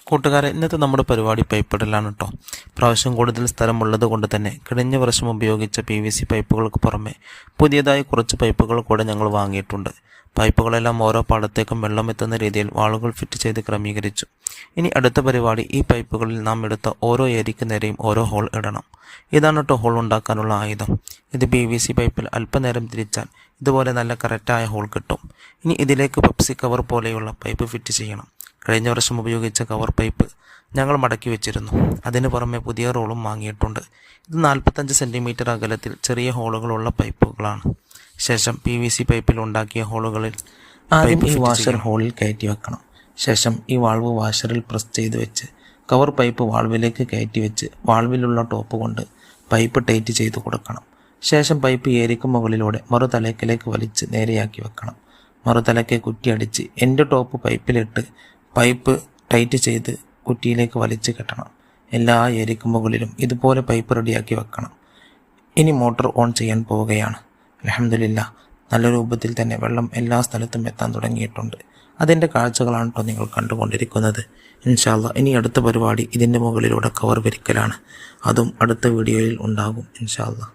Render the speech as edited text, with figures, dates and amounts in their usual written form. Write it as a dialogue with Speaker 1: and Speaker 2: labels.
Speaker 1: കൂട്ടുകാരെ, ഇന്നത്തെ നമ്മുടെ പരിപാടി പൈപ്പിടലാണ് കേട്ടോ. പ്രാവശ്യം കൂടുതൽ സ്ഥലമുള്ളത് കൊണ്ട് തന്നെ കഴിഞ്ഞ വർഷം ഉപയോഗിച്ച PVC പൈപ്പുകൾക്ക് പുറമെ പുതിയതായി കുറച്ച് പൈപ്പുകൾ കൂടെ ഞങ്ങൾ വാങ്ങിയിട്ടുണ്ട്. പൈപ്പുകളെല്ലാം ഓരോ പാടത്തേക്കും വെള്ളം എത്തുന്ന രീതിയിൽ വാളുകൾ ഫിറ്റ് ചെയ്ത് ക്രമീകരിച്ചു. ഇനി അടുത്ത പരിപാടി, ഈ പൈപ്പുകളിൽ നാം എടുത്ത ഓരോ ഏരിക്ക് നേരെയും ഓരോ ഹോൾ ഇടണം. ഇതാണ് കേട്ടോ ഹോൾ ഉണ്ടാക്കാനുള്ള ആയുധം. ഇത് PVC പൈപ്പിൽ അല്പനേരം തിരിച്ചാൽ ഇതുപോലെ നല്ല കറക്റ്റായ ഹോൾ കിട്ടും. ഇനി ഇതിലേക്ക് പെപ്സി കവർ പോലെയുള്ള പൈപ്പ് ഫിറ്റ് ചെയ്യണം. കഴിഞ്ഞ വർഷം ഉപയോഗിച്ച കവർ പൈപ്പ് ഞങ്ങൾ മടക്കി വെച്ചിരുന്നു. അതിന് പുറമെ പുതിയ റോളും വാങ്ങിയിട്ടുണ്ട്. ഇത് 45 സെൻറ്റിമീറ്റർ അകലത്തിൽ ചെറിയ ഹോളുകളുള്ള പൈപ്പുകളാണ്. ശേഷം PVC പൈപ്പിൽ ഉണ്ടാക്കിയ ഹോളുകളിൽ ആദ്യം ഈ വാഷർ ഹോളിൽ കയറ്റി വെക്കണം. ശേഷം ഈ വാൾവ് വാഷറിൽ പ്രസ് ചെയ്ത് വെച്ച് കവർ പൈപ്പ് വാൾവിലേക്ക് കയറ്റി വെച്ച് വാൾവിലുള്ള ടോപ്പ് കൊണ്ട് പൈപ്പ് ടൈറ്റ് ചെയ്ത് കൊടുക്കണം. ശേഷം പൈപ്പ് ഏരിക്ക് മുകളിലൂടെ മറുതലക്കിലേക്ക് വലിച്ച് നേരെയാക്കി വെക്കണം. മറുതലക്കെ കുറ്റിയടിച്ച് എൻ്റെ ടോപ്പ് പൈപ്പിലിട്ട് പൈപ്പ് ടൈറ്റ് ചെയ്ത് കുറ്റിയിലേക്ക് വലിച്ച് കെട്ടണം. എല്ലാ ഏരിക്ക് മുകളിലും ഇതുപോലെ പൈപ്പ് റെഡിയാക്കി വെക്കണം. ഇനി മോട്ടോർ ഓൺ ചെയ്യാൻ പോവുകയാണ്. അൽഹംദുലില്ലാ, നല്ല രൂപത്തിൽ തന്നെ വെള്ളം എല്ലാ സ്ഥലത്തും എത്താൻ തുടങ്ങിയിട്ടുണ്ട്. അതിൻ്റെ കാഴ്ചകളാണ് കേട്ടോ നിങ്ങൾ കണ്ടുകൊണ്ടിരിക്കുന്നത്. ഇൻഷാ അല്ലാഹ് ഇനി അടുത്ത പരിപാടി ഇതിൻ്റെ മുകളിലൂടെ കവർ വിരിക്കലാണ്. അതും അടുത്ത വീഡിയോയിൽ ഉണ്ടാകും ഇൻഷാ അല്ലാഹ്.